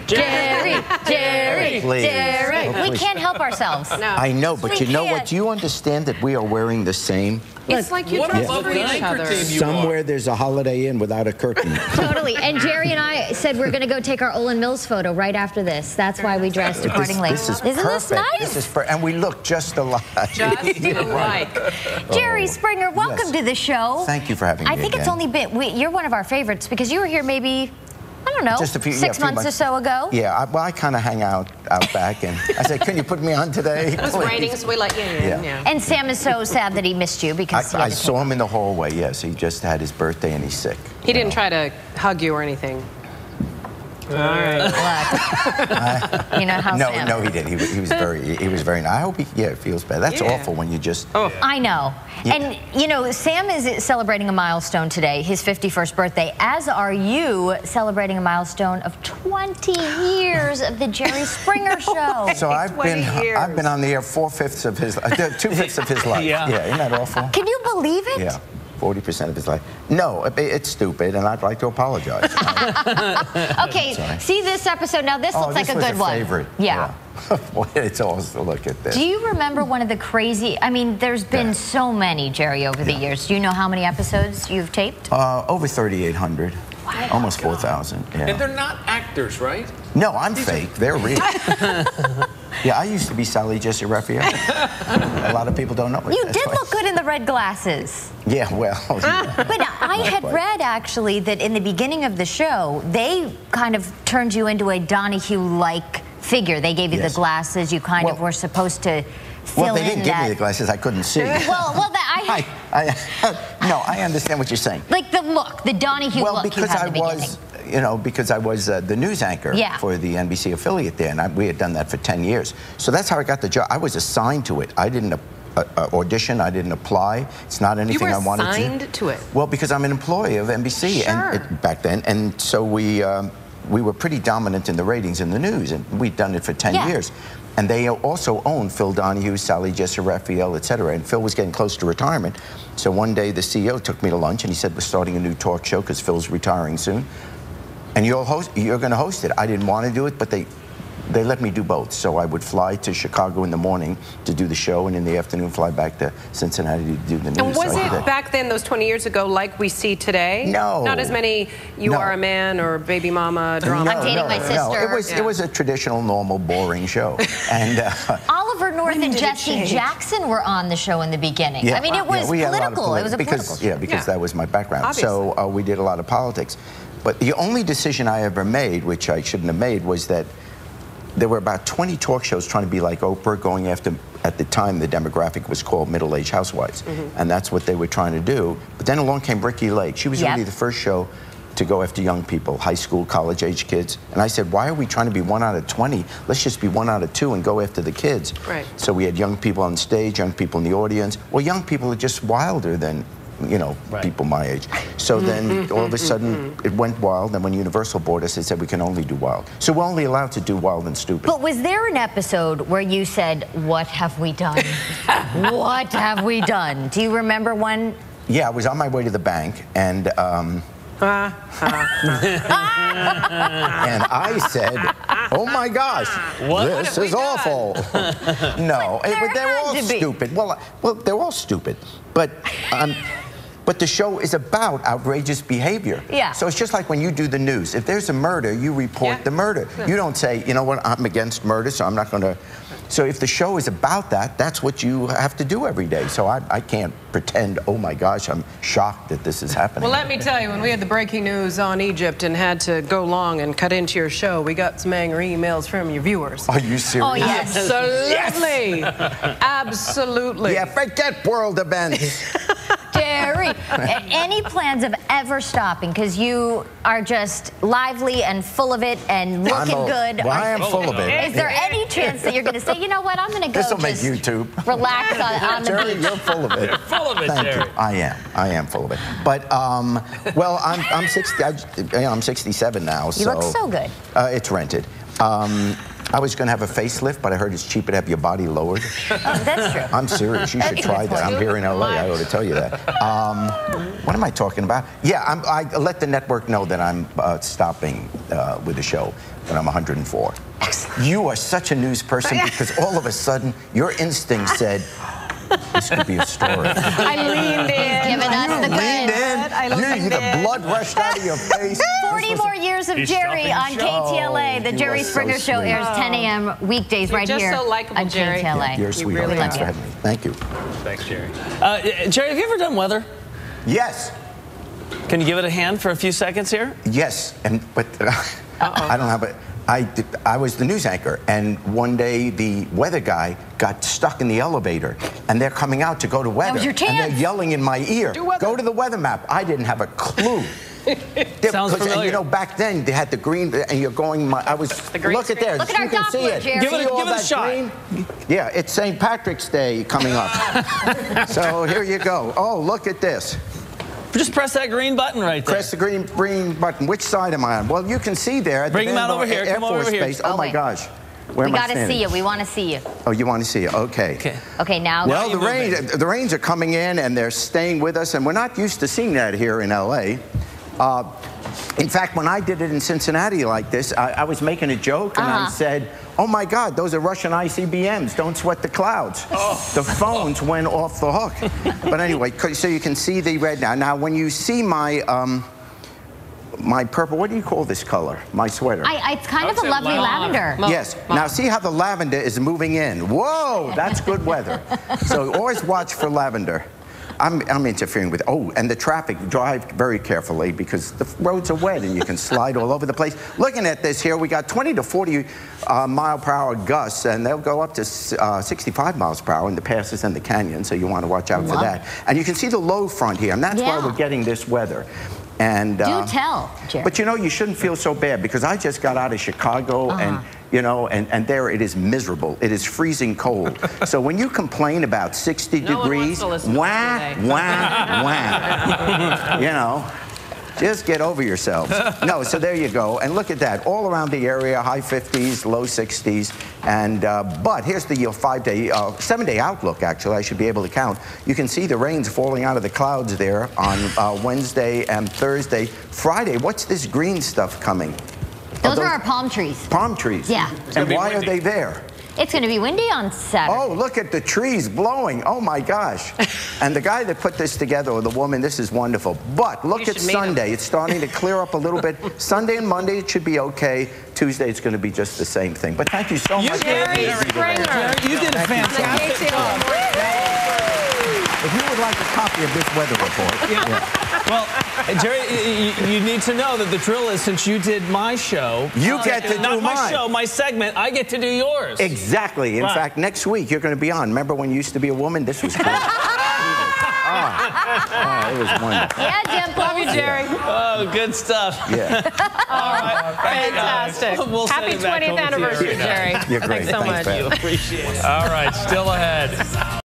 Jerry. We can't help ourselves. No. I know, but you know what? Do you understand that we are wearing the same? It's like you dress for each other. Somewhere there's a Holiday Inn without a curtain. Totally. And Jerry and I said we're going to go take our Olin Mills photo right after this. That's why we dressed accordingly. This is Isn't perfect. this nice? And we look just alike. Just alike. Jerry Springer, welcome to the show. Thank you for having me I think again. it's only been, you're one of our favorites because you were here maybe, I don't know, just a few, 6 months or so ago. Yeah, well, I kind of hang out back, and I said, can you put me on today? It was raining, so we let you in. Yeah. And Sam is so sad that he missed you because I saw him in the hallway, yes. He just had his birthday, and he's sick. He didn't try to hug you or anything. All right. You know how Sam... No, he did. He was very nice. I hope he feels better. That's awful when you just... Oh. I know. Yeah. And, you know, Sam is celebrating a milestone today, his 51st birthday, as are you celebrating a milestone of 20 years of the Jerry Springer Show. So I've been on the air 2/5 of his life. Yeah, isn't that awful? Can you believe it? Yeah. 40% of his life. No, it's stupid, and I'd like to apologize. Okay, see this episode. Now, this looks like a good one. Favorite. Yeah. Boy, it's awesome. Look at this. Do you remember one of the crazy, I mean, there's been so many, Jerry, over the years. Do you know how many episodes you've taped? Over 3,800. Wow. Almost 4,000. Yeah. And they're not actors, right? No, I'm fake. They're real. Yeah, I used to be Sally Jesse Raphael. A lot of people don't know it. You did look good in the red glasses. Yeah, well. Yeah. But I had read, actually, that in the beginning of the show, they kind of turned you into a Donahue-like figure. They gave you the glasses. You kind of were supposed to fill in that. Well, they didn't give me the glasses. I couldn't see. No, I understand what you're saying. Like the look, the Donahue look you had in the beginning. Because I was the news anchor for the NBC affiliate there, and we had done that for 10 years. So that's how I got the job. I was assigned to it. I didn't audition. I didn't apply. It's not anything I wanted to. You were assigned to it? Well, because I'm an employee of NBC back then, and so we were pretty dominant in the ratings in the news, and we'd done it for 10 years. And they also owned Phil Donahue, Sally Jesse Raphael, etc. And Phil was getting close to retirement. So one day the CEO took me to lunch, and he said, we're starting a new talk show because Phil's retiring soon. And you're going to host it. I didn't want to do it, but they let me do both. So I would fly to Chicago in the morning to do the show, and in the afternoon fly back to Cincinnati to do the news. And was it back then, those 20 years ago, like we see today? No. Not as many You Are a Man or Baby Mama drama? I'm dating my sister. No. It was a traditional, normal, boring show. And Oliver North and Jesse Jackson were on the show in the beginning. Yeah. I mean, it was political. It was a political show. Yeah, because that was my background. Obviously. So we did a lot of politics. But the only decision I ever made, which I shouldn't have made, was that there were about 20 talk shows trying to be like Oprah, going after, at the time, the demographic was called middle-aged housewives. And that's what they were trying to do. But then along came Ricki Lake. She was really the first show to go after young people, high school, college-age kids. And I said, why are we trying to be 1 out of 20? Let's just be 1 out of 2 and go after the kids. Right. So we had young people on stage, young people in the audience. Well, young people are just wilder than people my age. So then all of a sudden it went wild, and when Universal bought us, they said we can only do wild. So we're only allowed to do wild and stupid. But was there an episode where you said, what have we done? What have we done? Do you remember one? Yeah, I was on my way to the bank, and and I said, oh my gosh, this is awful. No, but they're all stupid. Well, they're all stupid. But the show is about outrageous behavior. Yeah. So it's just like when you do the news. If there's a murder, you report the murder. You don't say, you know what, I'm against murder, so I'm not going to. So if the show is about that, that's what you have to do every day. So I can't pretend, oh my gosh, I'm shocked that this is happening. Well, let me tell you, when we had the breaking news on Egypt and had to go long and cut into your show, we got some angry emails from your viewers. Are you serious? Oh, yes. Absolutely. Absolutely. Yeah, forget world events. Jerry, any plans of ever stopping? Because you are just lively and full of it and looking good. Well, I am full of it. Is there any chance that you're going to say, you know what, I'm going to go This will make YouTube. Relax on the Jerry, beach? you're full of it. You're full of it, Thank Jerry. you. I am full of it. But, well, I'm 67 now, so... You look so good. It's rented. I was going to have a facelift, but I heard it's cheaper to have your body lowered. Oh, that's true. I'm serious. You should try that. I'm here in LA. I ought to tell you that. What am I talking about? Yeah, I let the network know that I'm stopping with the show when I'm 104. Excellent. You are such a news person because all of a sudden your instinct said, this could be a story. I leaned in. Giving us the Leaned in. The blood rushed out of your face. 40 more years of Jerry on KTLA. The Jerry Springer Show airs 10 a.m. weekdays right here so likable, on Jerry. KTLA. You're a sweetheart. really Thanks for having me. Thank you. Thanks, Jerry. Jerry, have you ever done weather? Yes. Can you give it a hand for a few seconds here? Yes, but I don't have it. I was the news anchor, and one day the weather guy got stuck in the elevator, and they're coming out to go to weather. That was your chance. And they're yelling in my ear, go to the weather map. I didn't have a clue. Sounds familiar. And you know, back then they had the green, and you're going. Look at there. Look at our you can see Doppler, it. Jerry. Give it a shot. Green? Yeah, it's St. Patrick's Day coming up. So here you go. Oh, look at this. Just press that green button right there. Press the green button. Which side am I on? Well, you can see there at Bring the him out over here. Air Come over Force here. Base. Oh, my gosh. Where We am I got to standing? see you. We want to see you. Oh, you want to see it? Okay. Okay, now. Well, the rains are coming in, and they're staying with us, and we're not used to seeing that here in L.A. In fact, when I did it in Cincinnati like this, I was making a joke, and I said, oh, my God, those are Russian ICBMs. Don't sweat the clouds. The phones went off the hook. But anyway, so you can see the red now. Now, when you see my my purple, what do you call this color? My sweater. It's kind of a lovely lavender. Yes. Now, see how the lavender is moving in. Whoa, that's good weather. So always watch for lavender. I'm interfering with, and the traffic, drive very carefully because the roads are wet and you can slide all over the place. Looking at this here, we got 20 to 40 mile per hour gusts, and they'll go up to 65 miles per hour in the passes and the canyon, so you want to watch out for that. And you can see the low front here, and that's why we're getting this weather. And do tell, Jerry. But you know, you shouldn't feel so bad because I just got out of Chicago and you know, and there it is miserable. It is freezing cold. So when you complain about 60 degrees, wah, you know, just get over yourselves. No, so there you go. And look at that. All around the area, high 50s, low 60s. And, but here's the 7-day outlook, actually. I should be able to count. You can see the rains falling out of the clouds there on Wednesday and Thursday. Friday, what's this green stuff coming? Those are our palm trees. Palm trees? Yeah. And why are they there? It's going to be windy on Saturday. Oh, look at the trees blowing. Oh, my gosh. And the guy that put this together, or the woman, this is wonderful. But look at Sunday. It's starting to clear up a little bit. Sunday and Monday, it should be okay. Tuesday, it's going to be just the same thing. But thank you so much. Jerry Springer. Jerry, you did a fantastic job. If you would like a copy of this weather report. Well, Jerry, you need to know that the drill is, since you did my show, you get to do not my mine. show, my segment, I get to do yours. Exactly. In fact, next week you're going to be on. Remember when you used to be a woman? This was great. It was wonderful. Yeah, Jim. Love you, Jerry. Oh, good stuff. Yeah. All right. Fantastic. We'll Happy 20th anniversary, Jerry. You're great. Thanks so much. You appreciate it. All right, still ahead.